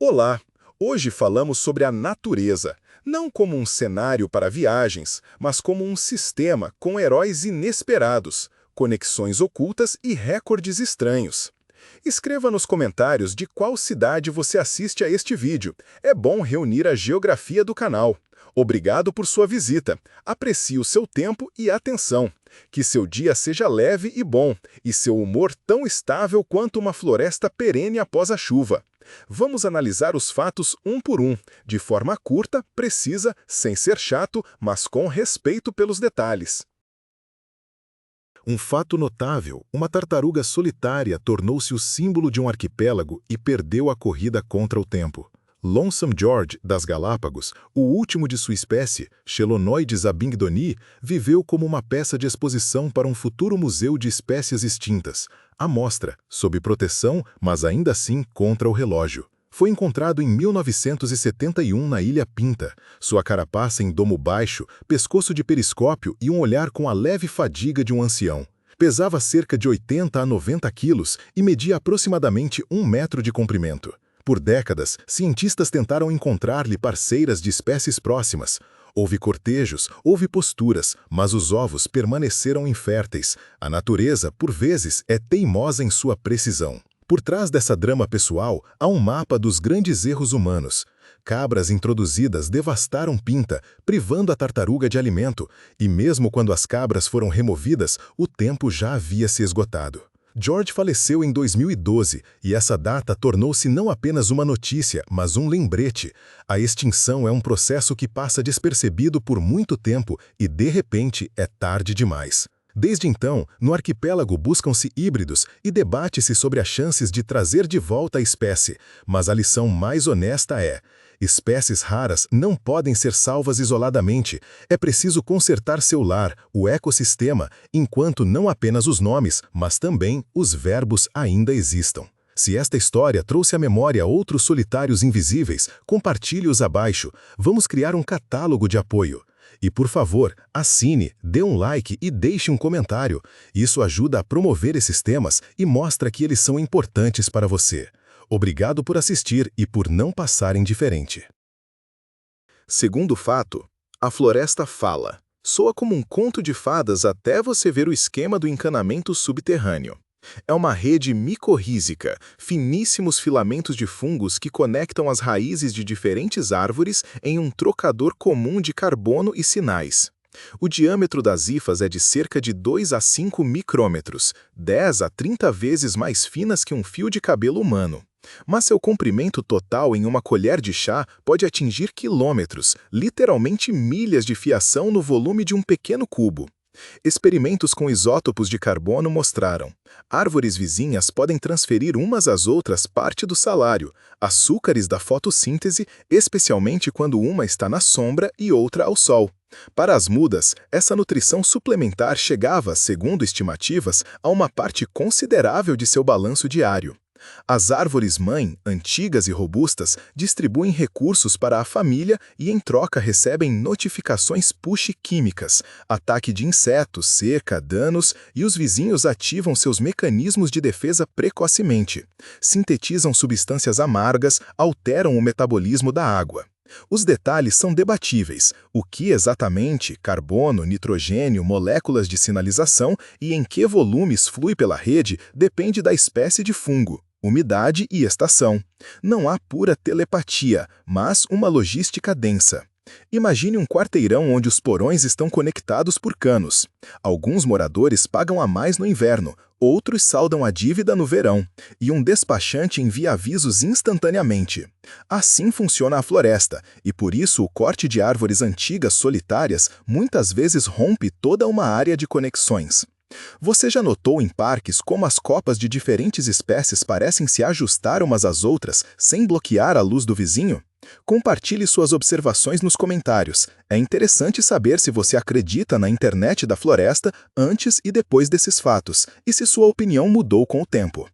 Olá! Hoje falamos sobre a natureza, não como um cenário para viagens, mas como um sistema com heróis inesperados, conexões ocultas e recordes estranhos. Escreva nos comentários de qual cidade você assiste a este vídeo. É bom reunir a geografia do canal. Obrigado por sua visita. Aprecie o seu tempo e atenção. Que seu dia seja leve e bom, e seu humor tão estável quanto uma floresta perene após a chuva. Vamos analisar os fatos um por um, de forma curta, precisa, sem ser chato, mas com respeito pelos detalhes. Um fato notável: uma tartaruga solitária tornou-se o símbolo de um arquipélago e perdeu a corrida contra o tempo. Lonesome George, das Galápagos, o último de sua espécie, Chelonoidis abingdoni, viveu como uma peça de exposição para um futuro museu de espécies extintas. A mostra, sob proteção, mas ainda assim contra o relógio. Foi encontrado em 1971 na Ilha Pinta. Sua carapaça em domo baixo, pescoço de periscópio e um olhar com a leve fadiga de um ancião. Pesava cerca de 80 a 90 quilos e media aproximadamente 1 metro de comprimento. Por décadas, cientistas tentaram encontrar-lhe parceiras de espécies próximas. Houve cortejos, houve posturas, mas os ovos permaneceram inférteis. A natureza, por vezes, é teimosa em sua precisão. Por trás dessa drama pessoal, há um mapa dos grandes erros humanos. Cabras introduzidas devastaram Pinta, privando a tartaruga de alimento, e mesmo quando as cabras foram removidas, o tempo já havia se esgotado. George faleceu em 2012, e essa data tornou-se não apenas uma notícia, mas um lembrete. A extinção é um processo que passa despercebido por muito tempo e, de repente, é tarde demais. Desde então, no arquipélago buscam-se híbridos e debate-se sobre as chances de trazer de volta a espécie, mas a lição mais honesta é: espécies raras não podem ser salvas isoladamente. É preciso consertar seu lar, o ecossistema, enquanto não apenas os nomes, mas também os verbos ainda existam. Se esta história trouxe à memória outros solitários invisíveis, compartilhe-os abaixo. Vamos criar um catálogo de apoio. E, por favor, assine, dê um like e deixe um comentário. Isso ajuda a promover esses temas e mostra que eles são importantes para você. Obrigado por assistir e por não passar indiferente. Segundo fato, a floresta fala. Soa como um conto de fadas até você ver o esquema do encanamento subterrâneo. É uma rede micorrízica, finíssimos filamentos de fungos que conectam as raízes de diferentes árvores em um trocador comum de carbono e sinais. O diâmetro das hifas é de cerca de 2 a 5 micrômetros, 10 a 30 vezes mais finas que um fio de cabelo humano. Mas seu comprimento total em uma colher de chá pode atingir quilômetros, literalmente milhas de fiação no volume de um pequeno cubo. Experimentos com isótopos de carbono mostraram: árvores vizinhas podem transferir umas às outras parte do salário, açúcares da fotossíntese, especialmente quando uma está na sombra e outra ao sol. Para as mudas, essa nutrição suplementar chegava, segundo estimativas, a uma parte considerável de seu balanço diário. As árvores-mãe, antigas e robustas, distribuem recursos para a família e em troca recebem notificações push químicas, ataque de insetos, seca, danos, e os vizinhos ativam seus mecanismos de defesa precocemente. Sintetizam substâncias amargas, alteram o metabolismo da água. Os detalhes são debatíveis: o que exatamente, carbono, nitrogênio, moléculas de sinalização e em que volumes flui pela rede depende da espécie de fungo, umidade e estação. Não há pura telepatia, mas uma logística densa. Imagine um quarteirão onde os porões estão conectados por canos. Alguns moradores pagam a mais no inverno, outros saldam a dívida no verão, e um despachante envia avisos instantaneamente. Assim funciona a floresta, e por isso o corte de árvores antigas solitárias muitas vezes rompe toda uma área de conexões. Você já notou em parques como as copas de diferentes espécies parecem se ajustar umas às outras sem bloquear a luz do vizinho? Compartilhe suas observações nos comentários. É interessante saber se você acredita na internet da floresta antes e depois desses fatos, e se sua opinião mudou com o tempo.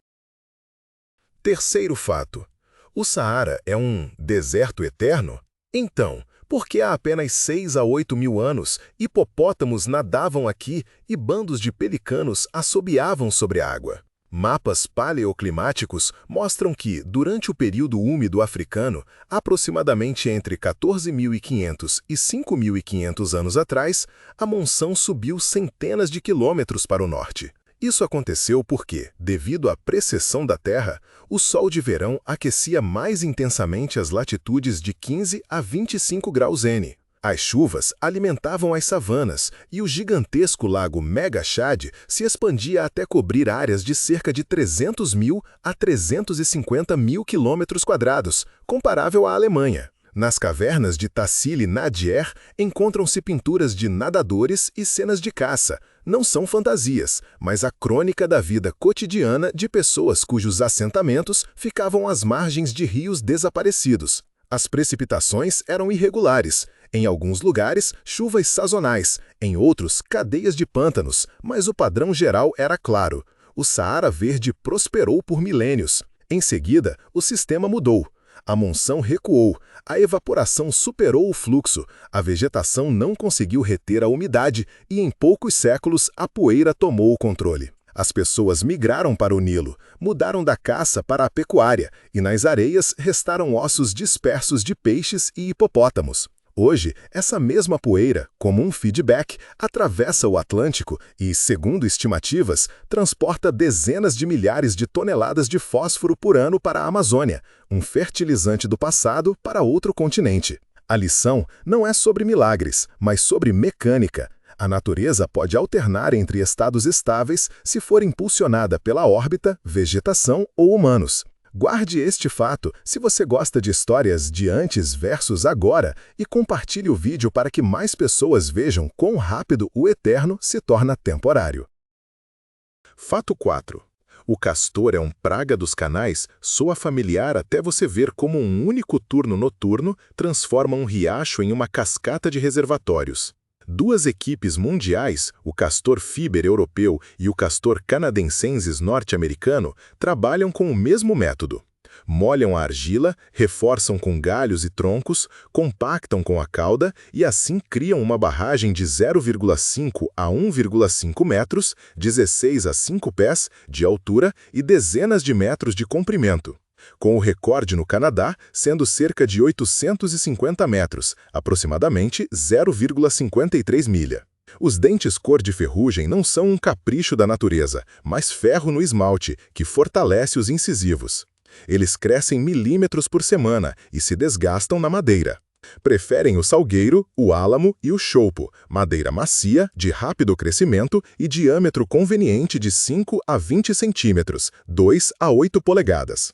Terceiro fato: o Saara é um deserto eterno? Então, por que há apenas 6 a 8 mil anos, hipopótamos nadavam aqui e bandos de pelicanos assobiavam sobre a água? Mapas paleoclimáticos mostram que, durante o período úmido africano, aproximadamente entre 14.500 e 5.500 anos atrás, a monção subiu centenas de quilômetros para o norte. Isso aconteceu porque, devido à precessão da Terra, o sol de verão aquecia mais intensamente as latitudes de 15 a 25 graus N. As chuvas alimentavam as savanas e o gigantesco lago Mega Chad se expandia até cobrir áreas de cerca de 300.000 a 350.000 quilômetros quadrados, comparável à Alemanha. Nas cavernas de Tassili Nadir encontram-se pinturas de nadadores e cenas de caça. Não são fantasias, mas a crônica da vida cotidiana de pessoas cujos assentamentos ficavam às margens de rios desaparecidos. As precipitações eram irregulares. Em alguns lugares, chuvas sazonais, em outros, cadeias de pântanos, mas o padrão geral era claro. O Saara Verde prosperou por milênios. Em seguida, o sistema mudou. A monção recuou, a evaporação superou o fluxo, a vegetação não conseguiu reter a umidade e, em poucos séculos, a poeira tomou o controle. As pessoas migraram para o Nilo, mudaram da caça para a pecuária, e nas areias restaram ossos dispersos de peixes e hipopótamos. Hoje, essa mesma poeira, como um feedback, atravessa o Atlântico e, segundo estimativas, transporta dezenas de milhares de toneladas de fósforo por ano para a Amazônia, um fertilizante do passado para outro continente. A lição não é sobre milagres, mas sobre mecânica. A natureza pode alternar entre estados estáveis se for impulsionada pela órbita, vegetação ou humanos. Guarde este fato se você gosta de histórias de antes versus agora e compartilhe o vídeo para que mais pessoas vejam quão rápido o eterno se torna temporário. Fato 4. O castor é um praga dos canais, soa familiar até você ver como um único turno noturno transforma um riacho em uma cascata de reservatórios. Duas equipes mundiais, o castor Fiber europeu e o castor canadensenses norte-americano, trabalham com o mesmo método. Molham a argila, reforçam com galhos e troncos, compactam com a cauda e assim criam uma barragem de 0,5 a 1,5 metros, 16 a 5 pés de altura e dezenas de metros de comprimento, com o recorde no Canadá sendo cerca de 850 metros, aproximadamente 0,53 milha. Os dentes cor de ferrugem não são um capricho da natureza, mas ferro no esmalte, que fortalece os incisivos. Eles crescem milímetros por semana e se desgastam na madeira. Preferem o salgueiro, o álamo e o choupo, madeira macia, de rápido crescimento e diâmetro conveniente de 5 a 20 centímetros, 2 a 8 polegadas.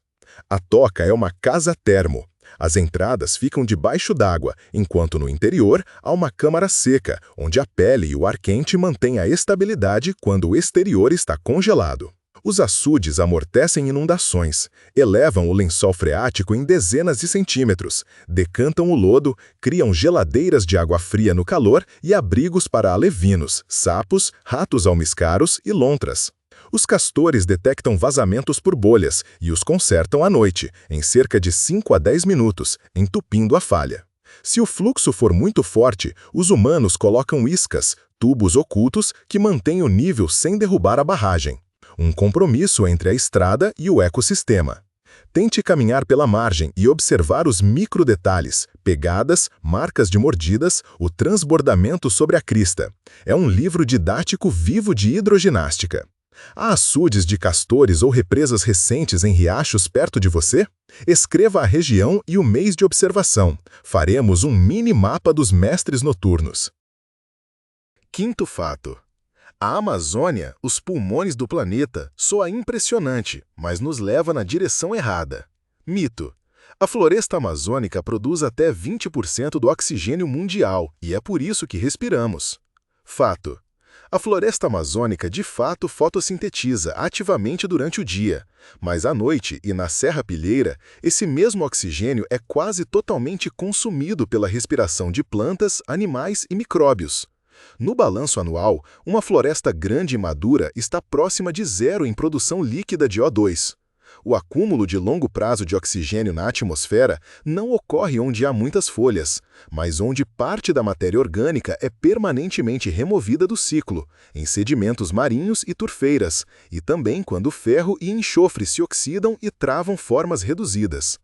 A toca é uma casa termo. As entradas ficam debaixo d'água, enquanto no interior há uma câmara seca, onde a pele e o ar quente mantêm a estabilidade quando o exterior está congelado. Os açudes amortecem inundações, elevam o lençol freático em dezenas de centímetros, decantam o lodo, criam geladeiras de água fria no calor e abrigos para alevinos, sapos, ratos almiscaros e lontras. Os castores detectam vazamentos por bolhas e os consertam à noite, em cerca de 5 a 10 minutos, entupindo a falha. Se o fluxo for muito forte, os humanos colocam iscas, tubos ocultos que mantêm o nível sem derrubar a barragem. Um compromisso entre a estrada e o ecossistema. Tente caminhar pela margem e observar os microdetalhes, pegadas, marcas de mordidas, o transbordamento sobre a crista. É um livro didático vivo de hidroginástica. Há açudes de castores ou represas recentes em riachos perto de você? Escreva a região e o mês de observação. Faremos um mini mapa dos mestres noturnos. Quinto fato. A Amazônia, os pulmões do planeta, soa impressionante, mas nos leva na direção errada. Mito. A floresta amazônica produz até 20% do oxigênio mundial e é por isso que respiramos. Fato. A floresta amazônica de fato fotossintetiza ativamente durante o dia, mas à noite e na serrapilheira, esse mesmo oxigênio é quase totalmente consumido pela respiração de plantas, animais e micróbios. No balanço anual, uma floresta grande e madura está próxima de zero em produção líquida de O2. O acúmulo de longo prazo de oxigênio na atmosfera não ocorre onde há muitas folhas, mas onde parte da matéria orgânica é permanentemente removida do ciclo, em sedimentos marinhos e turfeiras, e também quando ferro e enxofre se oxidam e travam formas reduzidas.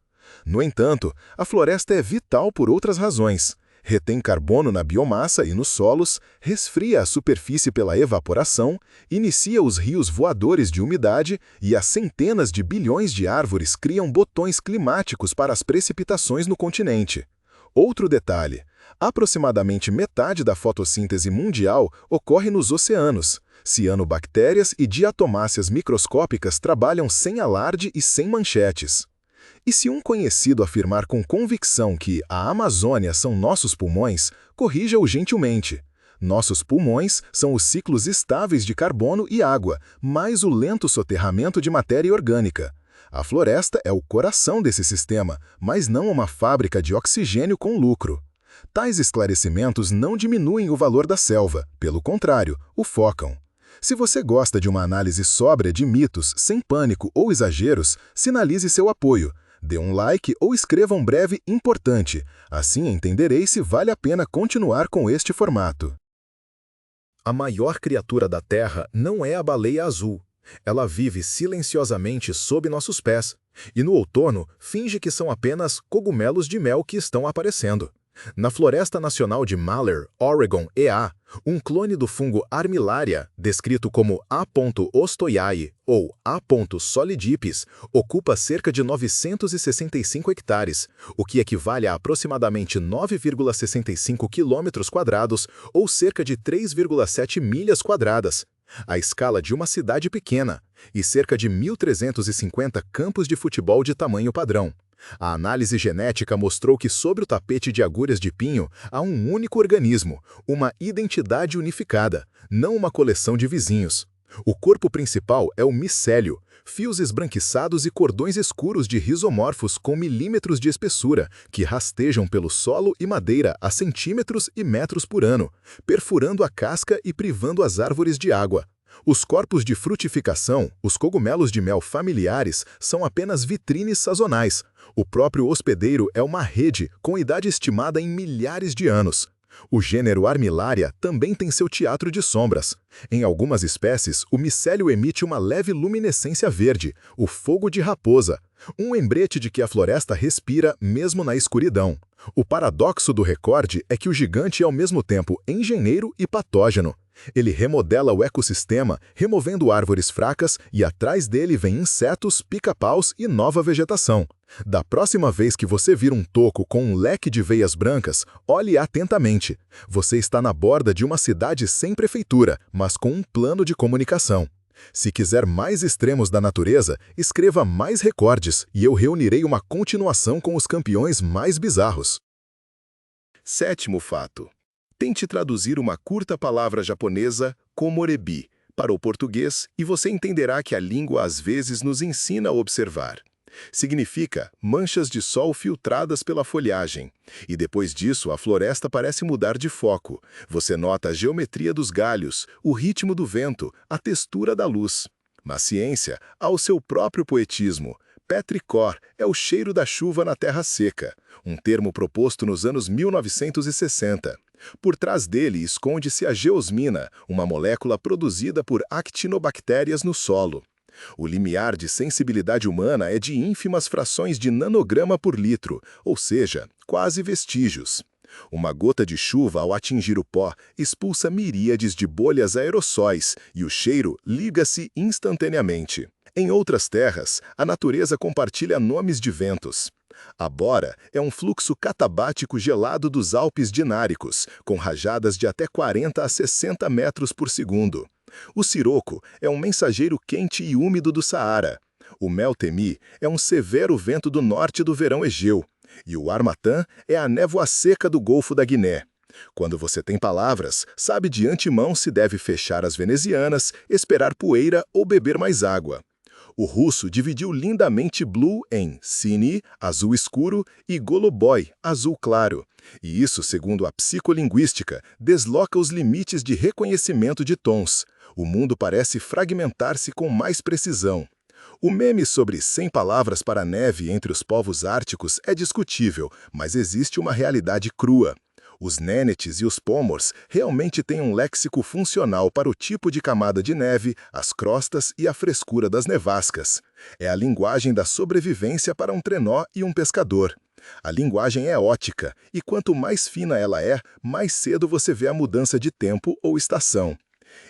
No entanto, a floresta é vital por outras razões. Retém carbono na biomassa e nos solos, resfria a superfície pela evaporação, inicia os rios voadores de umidade e as centenas de bilhões de árvores criam botões climáticos para as precipitações no continente. Outro detalhe: aproximadamente metade da fotossíntese mundial ocorre nos oceanos. Cianobactérias e diatomáceas microscópicas trabalham sem alarde e sem manchetes. E se um conhecido afirmar com convicção que a Amazônia são nossos pulmões, corrija-o gentilmente. Nossos pulmões são os ciclos estáveis de carbono e água, mais o lento soterramento de matéria orgânica. A floresta é o coração desse sistema, mas não uma fábrica de oxigênio com lucro. Tais esclarecimentos não diminuem o valor da selva, pelo contrário, o focam. Se você gosta de uma análise sóbria de mitos, sem pânico ou exageros, sinalize seu apoio. Dê um like ou escreva um breve importante, assim entenderei se vale a pena continuar com este formato. A maior criatura da Terra não é a baleia azul. Ela vive silenciosamente sob nossos pés, e no outono finge que são apenas cogumelos de mel que estão aparecendo. Na Floresta Nacional de Malheur, Oregon, EA, um clone do fungo Armillaria, descrito como A. ostoyae ou A. solidipes, ocupa cerca de 965 hectares, o que equivale a aproximadamente 9,65 km² ou cerca de 3,7 milhas quadradas, a escala de uma cidade pequena, e cerca de 1.350 campos de futebol de tamanho padrão. A análise genética mostrou que sobre o tapete de agulhas de pinho há um único organismo, uma identidade unificada, não uma coleção de vizinhos. O corpo principal é o micélio, fios esbranquiçados e cordões escuros de rizomorfos com milímetros de espessura, que rastejam pelo solo e madeira a centímetros e metros por ano, perfurando a casca e privando as árvores de água. Os corpos de frutificação, os cogumelos de mel familiares, são apenas vitrines sazonais. O próprio hospedeiro é uma rede com idade estimada em milhares de anos. O gênero Armillaria também tem seu teatro de sombras. Em algumas espécies, o micélio emite uma leve luminescência verde, o fogo de raposa, um lembrete de que a floresta respira mesmo na escuridão. O paradoxo do recorde é que o gigante é ao mesmo tempo engenheiro e patógeno. Ele remodela o ecossistema, removendo árvores fracas, e atrás dele vem insetos, pica-paus e nova vegetação. Da próxima vez que você vir um toco com um leque de veias brancas, olhe atentamente. Você está na borda de uma cidade sem prefeitura, mas com um plano de comunicação. Se quiser mais extremos da natureza, escreva mais recordes e eu reunirei uma continuação com os campeões mais bizarros. Sétimo fato. Tente traduzir uma curta palavra japonesa, komorebi, para o português e você entenderá que a língua às vezes nos ensina a observar. Significa manchas de sol filtradas pela folhagem. E depois disso, a floresta parece mudar de foco. Você nota a geometria dos galhos, o ritmo do vento, a textura da luz. Na ciência, há o seu próprio poetismo. Petrichor é o cheiro da chuva na terra seca, um termo proposto nos anos 1960. Por trás dele esconde-se a geosmina, uma molécula produzida por actinobactérias no solo. O limiar de sensibilidade humana é de ínfimas frações de nanograma por litro, ou seja, quase vestígios. Uma gota de chuva, ao atingir o pó, expulsa miríades de bolhas aerossóis e o cheiro liga-se instantaneamente. Em outras terras, a natureza compartilha nomes de ventos. A bora é um fluxo catabático gelado dos Alpes dináricos, com rajadas de até 40 a 60 metros por segundo. O siroco é um mensageiro quente e úmido do Saara. O Meltemi é um severo vento do norte do verão Egeu. E o Harmattan é a névoa seca do Golfo da Guiné. Quando você tem palavras, sabe de antemão se deve fechar as venezianas, esperar poeira ou beber mais água. O russo dividiu lindamente blue em sini, azul escuro, e goluboi, azul claro. E isso, segundo a psicolinguística, desloca os limites de reconhecimento de tons. O mundo parece fragmentar-se com mais precisão. O meme sobre 100 palavras para a neve entre os povos árticos é discutível, mas existe uma realidade crua. Os Nenetes e os Pomors realmente têm um léxico funcional para o tipo de camada de neve, as crostas e a frescura das nevascas. É a linguagem da sobrevivência para um trenó e um pescador. A linguagem é ótica, e quanto mais fina ela é, mais cedo você vê a mudança de tempo ou estação.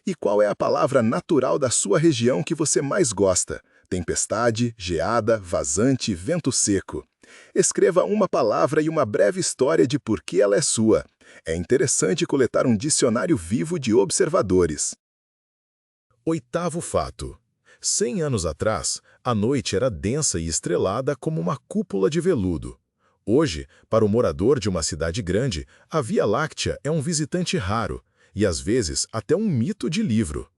E qual é a palavra natural da sua região que você mais gosta? Tempestade, geada, vazante, vento seco. Escreva uma palavra e uma breve história de por que ela é sua. É interessante coletar um dicionário vivo de observadores. Oitavo fato. 100 anos atrás, a noite era densa e estrelada como uma cúpula de veludo. Hoje, para o morador de uma cidade grande, a Via Láctea é um visitante raro e, às vezes, até um mito de livro.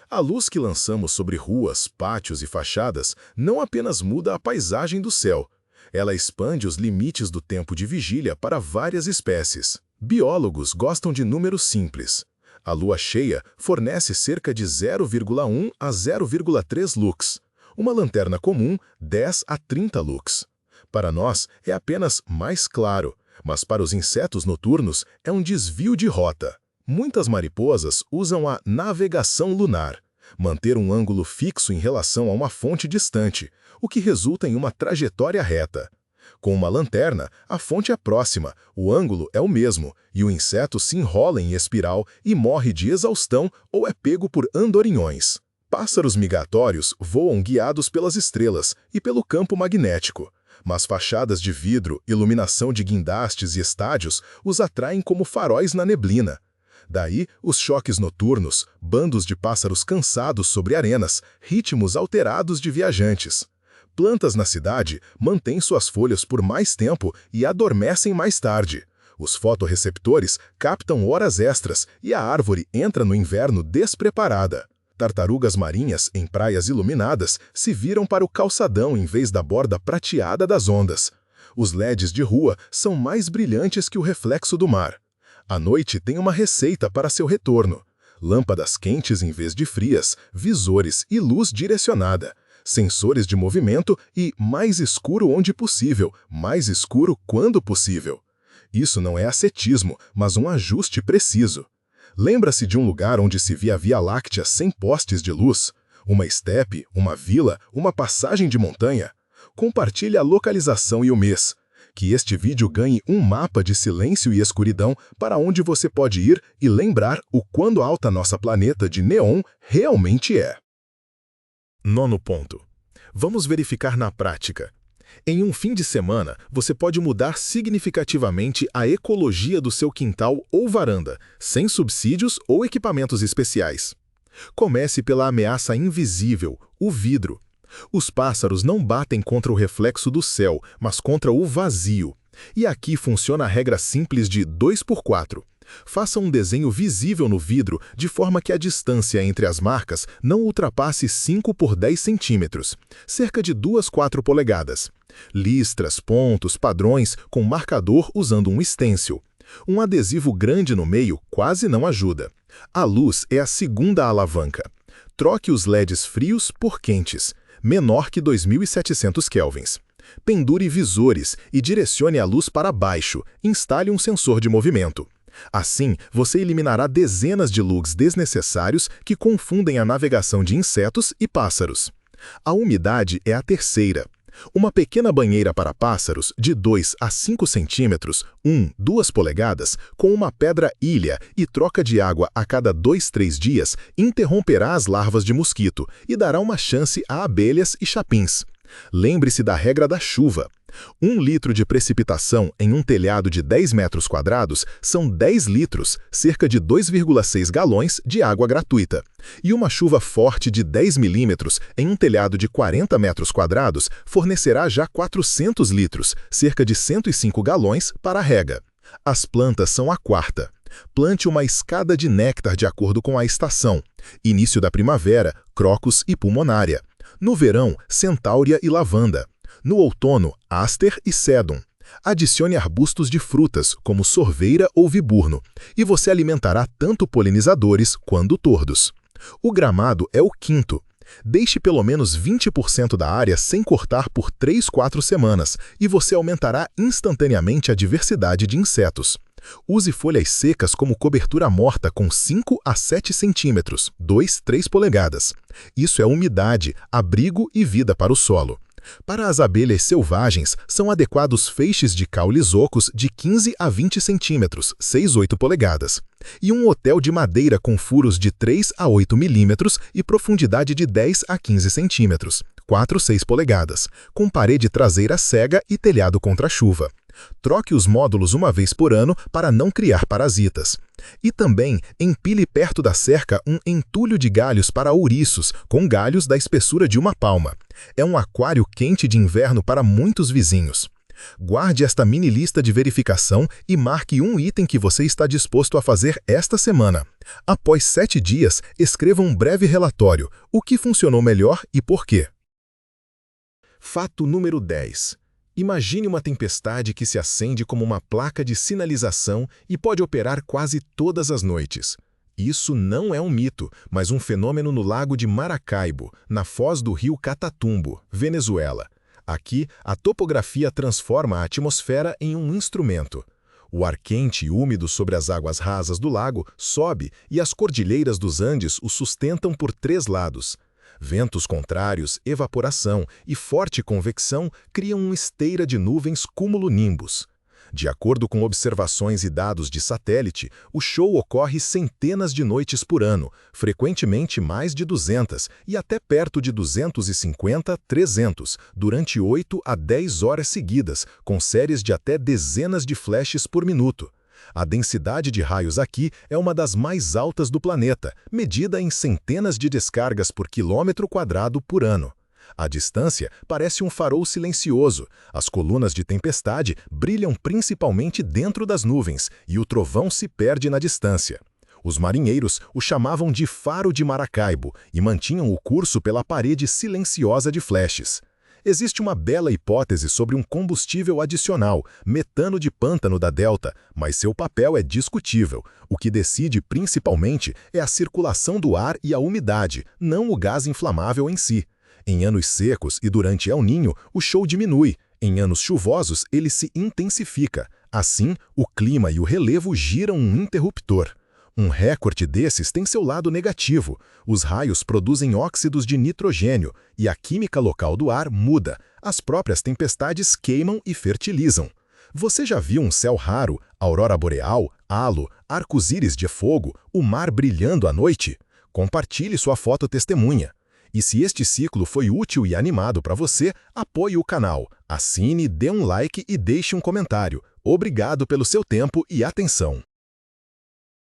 A luz que lançamos sobre ruas, pátios e fachadas não apenas muda a paisagem do céu, ela expande os limites do tempo de vigília para várias espécies. Biólogos gostam de números simples. A lua cheia fornece cerca de 0,1 a 0,3 lux. Uma lanterna comum, 10 a 30 lux. Para nós, é apenas mais claro, mas para os insetos noturnos é um desvio de rota. Muitas mariposas usam a navegação lunar, manter um ângulo fixo em relação a uma fonte distante, o que resulta em uma trajetória reta. Com uma lanterna, a fonte é próxima, o ângulo é o mesmo, e o inseto se enrola em espiral e morre de exaustão ou é pego por andorinhões. Pássaros migratórios voam guiados pelas estrelas e pelo campo magnético, mas fachadas de vidro, iluminação de guindastes e estádios os atraem como faróis na neblina. Daí, os choques noturnos, bandos de pássaros cansados sobre arenas, ritmos alterados de viajantes. Plantas na cidade mantêm suas folhas por mais tempo e adormecem mais tarde. Os fotorreceptores captam horas extras e a árvore entra no inverno despreparada. Tartarugas marinhas em praias iluminadas se viram para o calçadão em vez da borda prateada das ondas. Os LEDs de rua são mais brilhantes que o reflexo do mar. A noite tem uma receita para seu retorno. Lâmpadas quentes em vez de frias, visores e luz direcionada, sensores de movimento e mais escuro onde possível, mais escuro quando possível. Isso não é ascetismo, mas um ajuste preciso. Lembra-se de um lugar onde se via a Via Láctea sem postes de luz? Uma estepe, uma vila, uma passagem de montanha? Compartilhe a localização e o mês. Que este vídeo ganhe um mapa de silêncio e escuridão para onde você pode ir e lembrar o quão alta nossa planeta de neon realmente é. Nono ponto. Vamos verificar na prática. Em um fim de semana, você pode mudar significativamente a ecologia do seu quintal ou varanda, sem subsídios ou equipamentos especiais. Comece pela ameaça invisível, o vidro. Os pássaros não batem contra o reflexo do céu, mas contra o vazio. E aqui funciona a regra simples de 2x4. Faça um desenho visível no vidro de forma que a distância entre as marcas não ultrapasse 5 por 10 centímetros, cerca de 2-4 polegadas. Listras, pontos, padrões com marcador usando um stencil. Um adesivo grande no meio quase não ajuda. A luz é a segunda alavanca. Troque os LEDs frios por quentes, menor que 2700 kelvins. Pendure visores e direcione a luz para baixo, instale um sensor de movimento. Assim, você eliminará dezenas de lugs desnecessários que confundem a navegação de insetos e pássaros. A umidade é a terceira. Uma pequena banheira para pássaros de 2 a 5 centímetros, 2 polegadas, com uma pedra-ilha e troca de água a cada 2-3 dias interromperá as larvas de mosquito e dará uma chance a abelhas e chapins. Lembre-se da regra da chuva. 1 litro de precipitação em um telhado de 10 metros quadrados são 10 litros, cerca de 2,6 galões de água gratuita. E uma chuva forte de 10 milímetros em um telhado de 40 metros quadrados fornecerá já 400 litros, cerca de 105 galões para a rega. As plantas são a quarta. Plante uma escada de néctar de acordo com a estação. Início da primavera, crocus e pulmonária. No verão, centáurea e lavanda. No outono, áster e sedum. Adicione arbustos de frutas, como sorveira ou viburno, e você alimentará tanto polinizadores quanto tordos. O gramado é o quinto. Deixe pelo menos 20% da área sem cortar por 3-4 semanas e você aumentará instantaneamente a diversidade de insetos. Use folhas secas como cobertura morta com 5 a 7 centímetros, 2-3 polegadas. Isso é umidade, abrigo e vida para o solo. Para as abelhas selvagens, são adequados feixes de caules ocos de 15 a 20 centímetros, 6-8 polegadas, e um hotel de madeira com furos de 3 a 8 milímetros e profundidade de 10 a 15 centímetros, 4-6 polegadas, com parede traseira cega e telhado contra a chuva. Troque os módulos uma vez por ano para não criar parasitas. E também empilhe perto da cerca um entulho de galhos para ouriços, com galhos da espessura de uma palma. É um aquário quente de inverno para muitos vizinhos. Guarde esta mini lista de verificação e marque um item que você está disposto a fazer esta semana. Após 7 dias, escreva um breve relatório, o que funcionou melhor e por quê. Fato número 10. Imagine uma tempestade que se acende como uma placa de sinalização e pode operar quase todas as noites. Isso não é um mito, mas um fenômeno no lago de Maracaibo, na foz do rio Catatumbo, Venezuela. Aqui, a topografia transforma a atmosfera em um instrumento. O ar quente e úmido sobre as águas rasas do lago sobe e as cordilheiras dos Andes o sustentam por 3 lados. Ventos contrários, evaporação e forte convecção criam uma esteira de nuvens cumulonimbus. De acordo com observações e dados de satélite, o show ocorre centenas de noites por ano, frequentemente mais de 200 e até perto de 250, 300, durante 8 a 10 horas seguidas, com séries de até dezenas de flashes por minuto. A densidade de raios aqui é uma das mais altas do planeta, medida em centenas de descargas por quilômetro quadrado por ano. A distância parece um farol silencioso, as colunas de tempestade brilham principalmente dentro das nuvens e o trovão se perde na distância. Os marinheiros o chamavam de Faro de Maracaibo e mantinham o curso pela parede silenciosa de flashes. Existe uma bela hipótese sobre um combustível adicional, metano de pântano da Delta, mas seu papel é discutível. O que decide principalmente é a circulação do ar e a umidade, não o gás inflamável em si. Em anos secos e durante El Niño, o show diminui. Em anos chuvosos, ele se intensifica. Assim, o clima e o relevo giram um interruptor. Um recorde desses tem seu lado negativo. Os raios produzem óxidos de nitrogênio e a química local do ar muda. As próprias tempestades queimam e fertilizam. Você já viu um céu raro, aurora boreal, halo, arco-íris de fogo, o mar brilhando à noite? Compartilhe sua foto testemunha. E se este ciclo foi útil e animado para você, apoie o canal, assine, dê um like e deixe um comentário. Obrigado pelo seu tempo e atenção.